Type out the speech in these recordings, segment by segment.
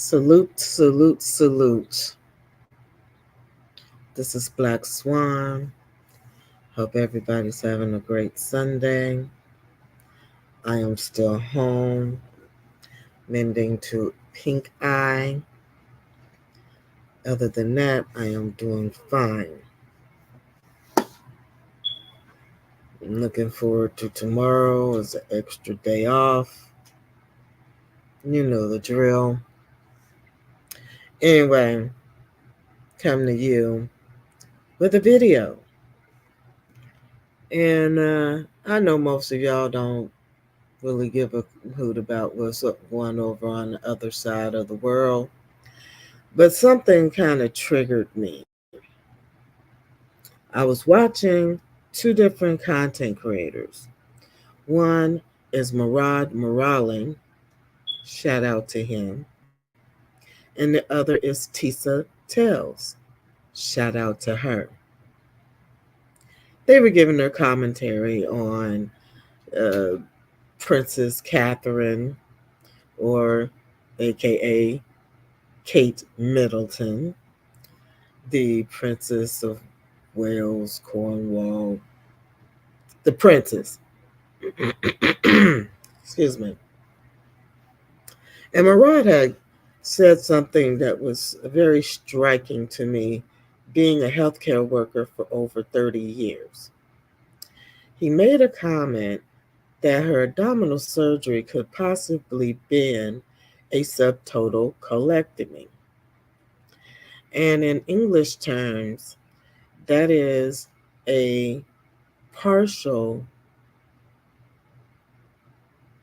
Salute, salute, salute. This is Black Swan. Hope everybody's having a great Sunday. I am still home, mending to pink eye. Other than that, I am doing fine. I'm looking forward to tomorrow as an extra day off. You know the drill. Anyway, come to you with a video. And I know most of y'all don't really give a hoot about what's going over on the other side of the world. But something kind of triggered me. I was watching two different content creators. One is Murad Muraling, shout out to him, and the other is Tisa Tells, shout out to her. They were giving their commentary on uh, Princess Catherine, or AKA Kate Middleton, the Princess of Wales, Cornwall, the Princess. Excuse me. And Murad had said something that was very striking to me, being a healthcare worker for over 30 years. He made a comment that her abdominal surgery could possibly been a subtotal colectomy. And in English terms, that is a partial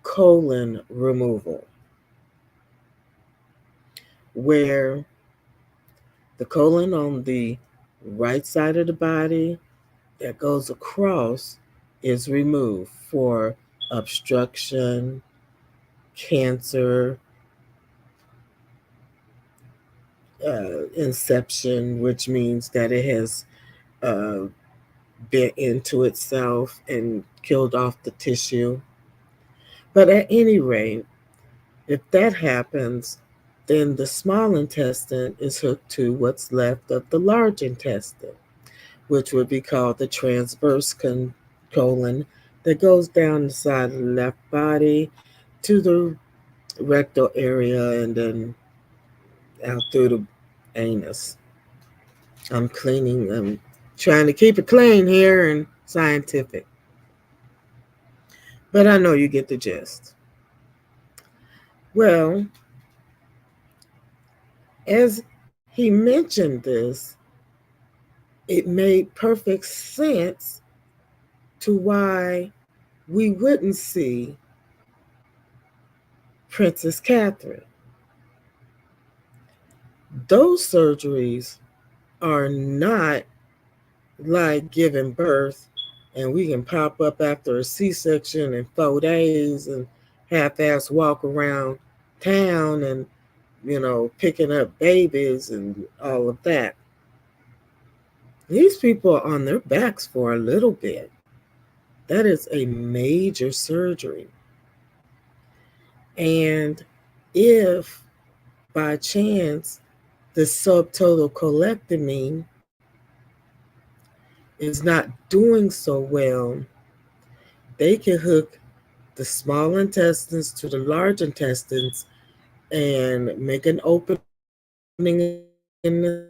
colon removal, where the colon on the right side of the body that goes across is removed for obstruction, cancer, inception, which means that it has uh, bit into itself and killed off the tissue. But at any rate, if that happens, then the small intestine is hooked to what's left of the large intestine, which would be called the transverse colon that goes down the side of the left body to the rectal area and then out through the anus. I'm trying to keep it clean here and scientific, but I know you get the gist. Well, as he mentioned this, it made perfect sense to why we wouldn't see Princess Catherine. Those surgeries are not like giving birth and we can pop up after a C-section in 4 days and half-ass walk around town and, picking up babies and all of that. These people are on their backs for a little bit. That is a major surgery. And if by chance the subtotal colectomy is not doing so well, they can hook the small intestines to the large intestines and make an opening in the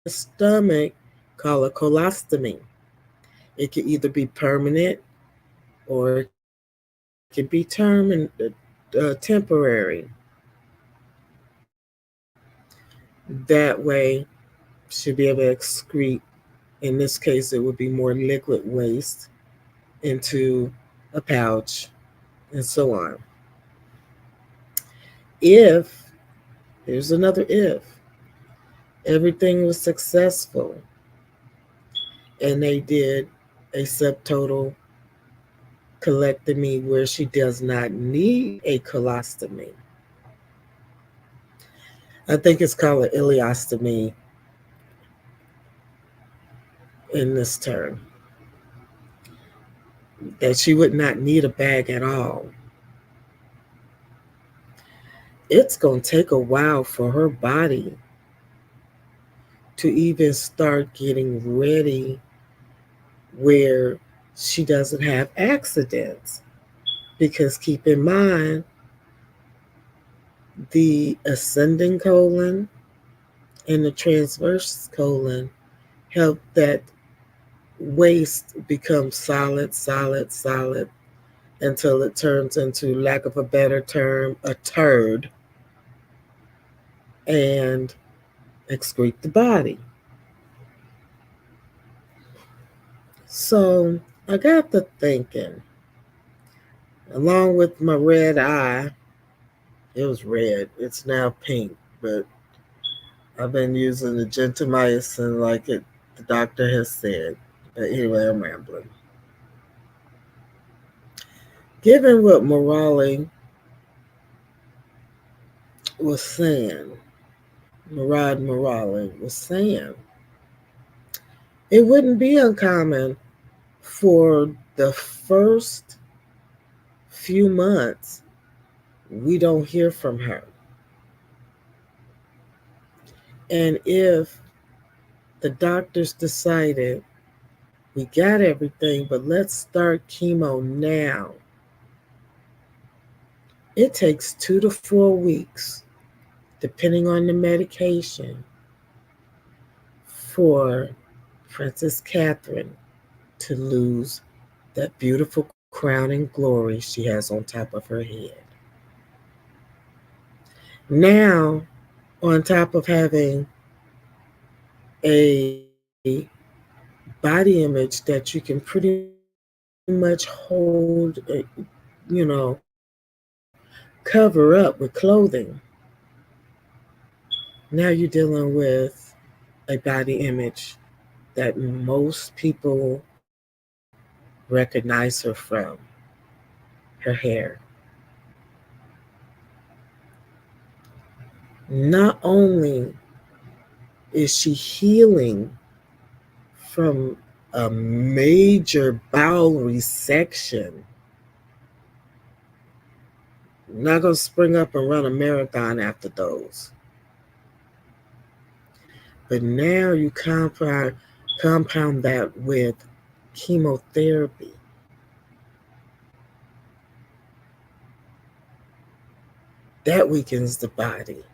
stomach called a colostomy. It can either be permanent or it can be temporary. That way, she'll be able to excrete, in this case, it would be more liquid waste into a pouch and so on. If, here's another if, everything was successful and they did a subtotal colectomy where she does not need a colostomy. I think it's called an ileostomy in this term. That she would not need a bag at all. it's going to take a while for her body to even start getting ready where she doesn't have accidents. Because keep in mind, the ascending colon and the transverse colon help that waste become solid, solid, solid until it turns into, lack of a better term, a turd and excrete the body. So I got to thinking, along with my red eye, it was red, it's now pink, but I've been using the gentamicin like the doctor has said. But anyway, I'm rambling. Given what was saying, Morale was saying, it wouldn't be uncommon for the first few months we don't hear from her. And if the doctors decided we got everything, but let's start chemo now, it takes 2 to 4 weeks, depending on the medication, for Princess Catherine to lose that beautiful crowning glory she has on top of her head. Now, on top of having a body image that you can pretty much hold, you know, cover up with clothing, now you're dealing with a body image that most people recognize her from, her hair. Not only is she healing from a major bowel resection, not going to spring up and run a marathon after those. But now you compound that with chemotherapy. That weakens the body.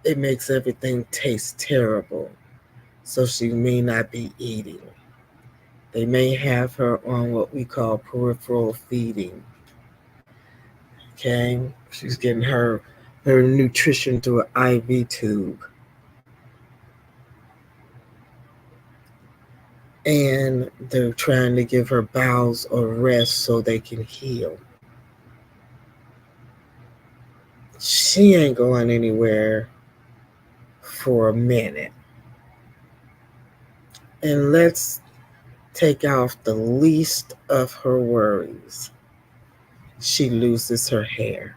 It makes everything taste terrible. So she may not be eating. They may have her on what we call peripheral feeding. Okay? She's getting her nutrition through an IV tube. And they're trying to give her bowels a rest so they can heal. She ain't going anywhere for a minute. And let's take off the least of her worries. She loses her hair.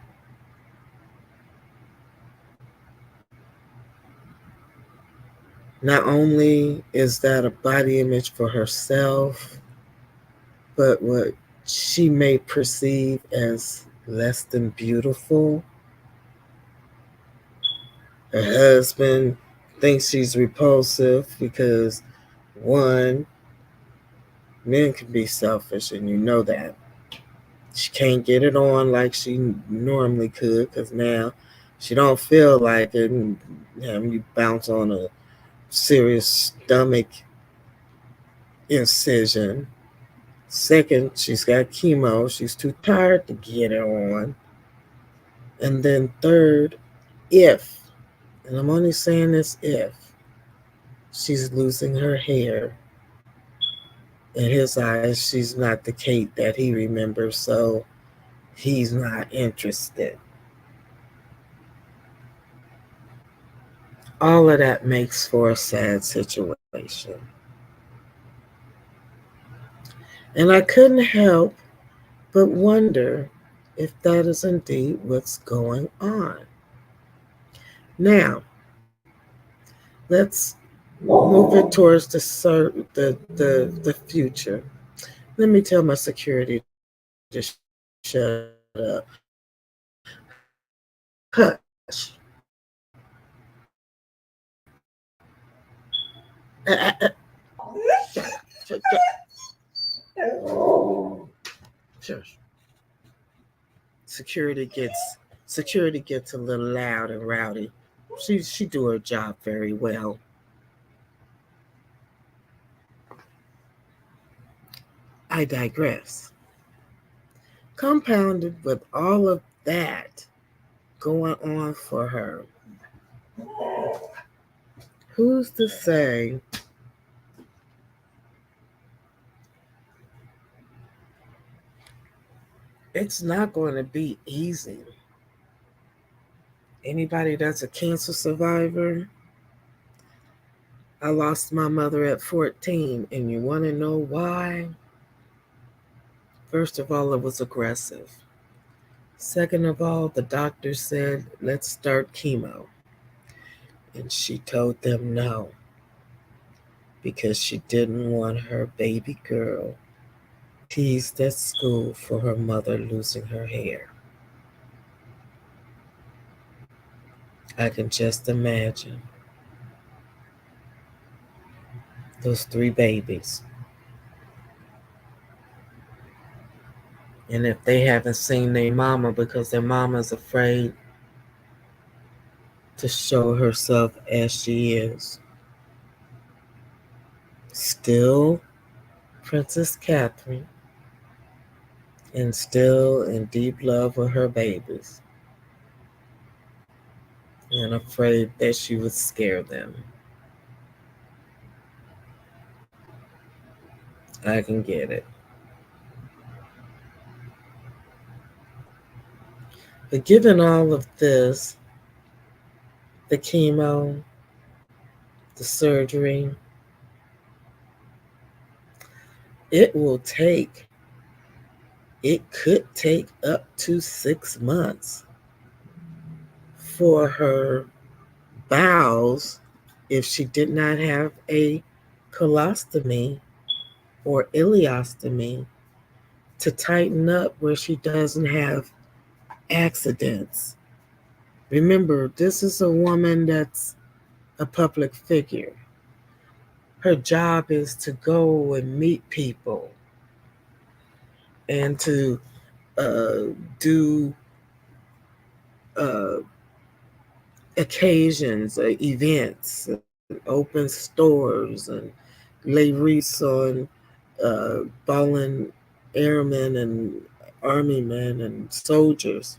Not only is that a body image for herself, but what she may perceive as less than beautiful. Her husband thinks she's repulsive because, one, men can be selfish, and you know that. She can't get it on like she normally could because now she don't feel like it, and you bounce on a serious stomach incision. Second, she's got chemo. She's too tired to get it on. And then third, if, and I'm only saying this if, she's losing her hair, in his eyes, she's not the Kate that he remembers, so he's not interested. All of that makes for a sad situation. And I couldn't help but wonder if that is indeed what's going on. Now, let's move it towards the future. Let me tell my security to shut up because I'm getting ready to Hush. Shush. Security gets Security gets a little loud and rowdy. She do her job very well. I digress. Compounded with all of that going on for her, who's to say it's not going to be easy? Anybody that's a cancer survivor, I lost my mother at 14, and you want to know why? First of all, it was aggressive. Second of all, the doctor said, let's start chemo. And she told them no because she didn't want her baby girl teased at school for her mother losing her hair. I can just imagine those three babies. And if they haven't seen their mama because their mama's afraid to show herself as she is, still Princess Catherine and still in deep love with her babies and afraid that she would scare them. I can get it. But given all of this, the chemo, the surgery, it will take, it could take up to 6 months for her bowels, if she did not have a colostomy or ileostomy, to tighten up where she doesn't have accidents. Remember, this is a woman that's a public figure. Her job is to go and meet people and to do uh, occasions, events, and open stores, and lay wreaths on fallen airmen and army men and soldiers,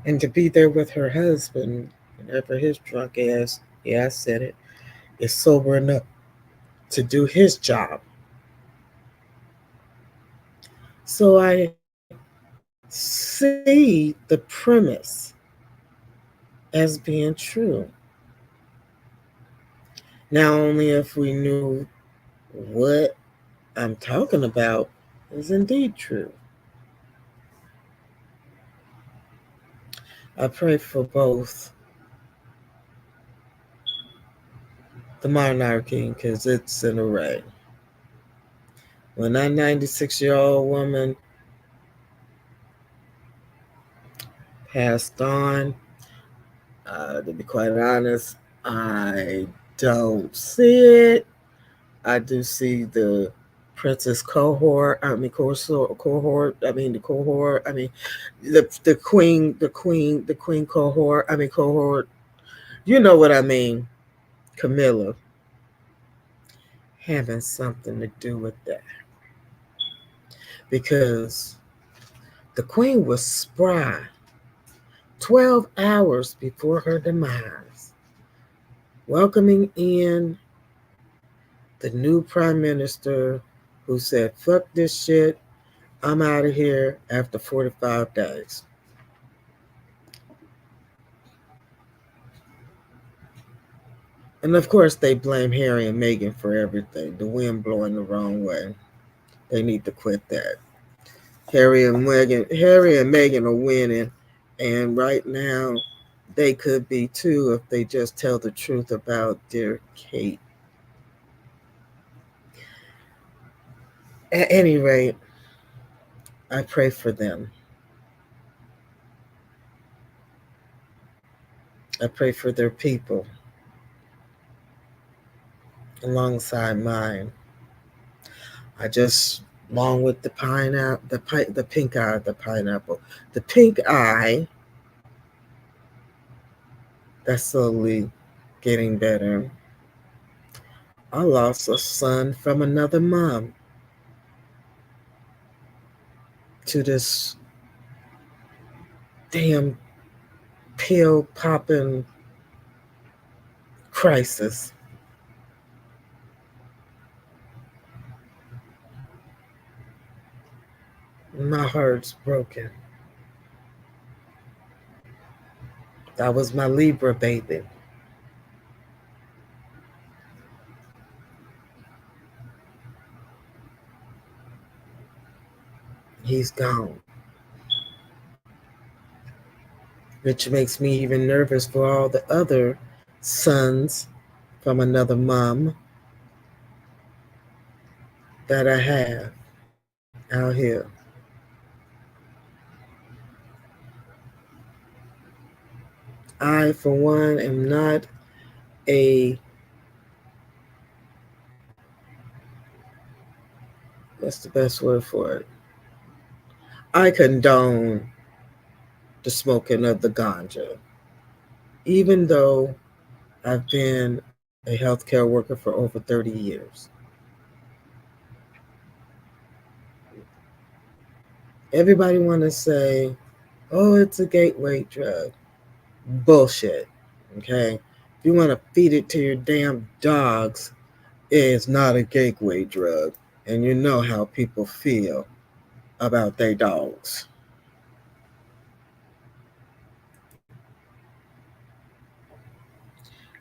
and to be there with her husband whenever his drunk ass, yeah, I said it, is sober enough to do his job. So I see the premise as being true. Now, only if we knew what I'm talking about is indeed true. I pray for both the monarchy because it's an array. When that 96-year-old woman passed on, to be quite honest, I don't see it. I do see the princess cohort. I mean, cohort. I mean, the cohort. I mean, the queen cohort. I mean, cohort. You know what I mean, Camilla, having something to do with that because the queen was spry 12 hours before her demise, welcoming in the new prime minister who said, fuck this shit, I'm out of here after 45 days. And of course, they blame Harry and Meghan for everything. The wind blowing the wrong way. They need to quit that. Harry and Meghan are winning, and right now, they could be too if they just tell the truth about dear Kate. At any rate, I pray for them. I pray for their people alongside mine. I just, along with the pineapple, the pink eye, the pineapple, the pink eye, that's slowly getting better. I lost a son from another mom to this damn pill popping crisis. My heart's broken. That was my Libra baby. He's gone, which makes me even nervous for all the other sons from another mom that I have out here. I, for one, am not a, what's the best word for it? I condone the smoking of the ganja, even though I've been a healthcare worker for over 30 years. Everybody want to say, oh, it's a gateway drug. Bullshit. Okay? If you want to feed it to your damn dogs, it's not a gateway drug. And you know how people feel about their dogs.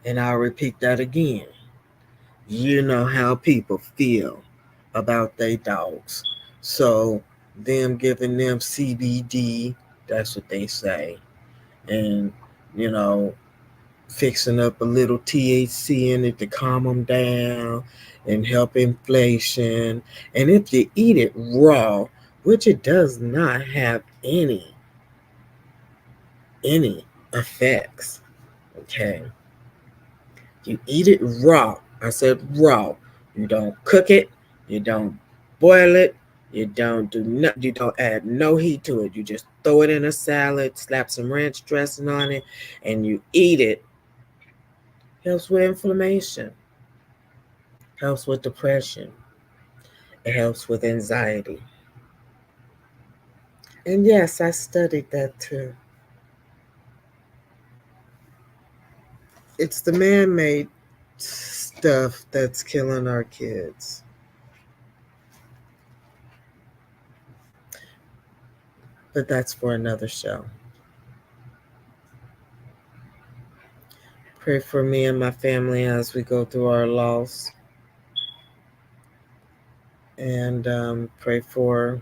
And I'll repeat that again. You know how people feel about their dogs. So, them giving them CBD, that's what they say. And, you know, fixing up a little THC in it to calm them down and help inflation. And if you eat it raw, which it does not have any effects, okay? You eat it raw. I said raw. You don't cook it. You don't boil it. You don't do no, you don't add no heat to it. You just throw it in a salad, slap some ranch dressing on it, and you eat it. Helps with inflammation. Helps with depression. It helps with anxiety. And yes, I studied that too. It's the man-made stuff that's killing our kids. But that's for another show. Pray for me and my family as we go through our loss. And pray for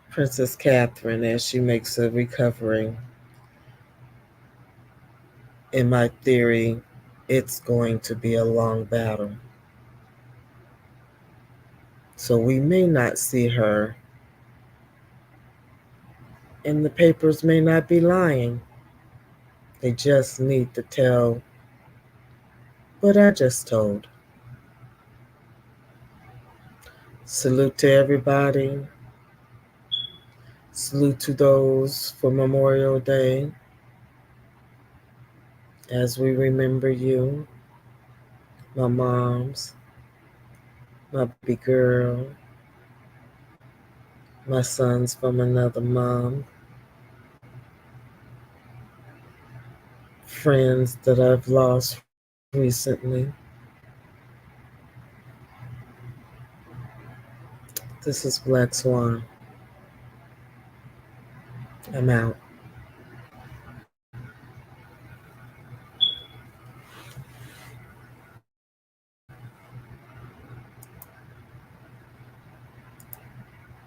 Princess Catherine as she makes a recovery. In my theory, it's going to be a long battle. So we may not see her, and the papers may not be lying. They just need to tell what I just told. Salute to everybody. Salute to those for Memorial Day as we remember you, my moms, my baby girl, my sons from another mom, friends that I've lost recently. This is Black Swan. I'm out.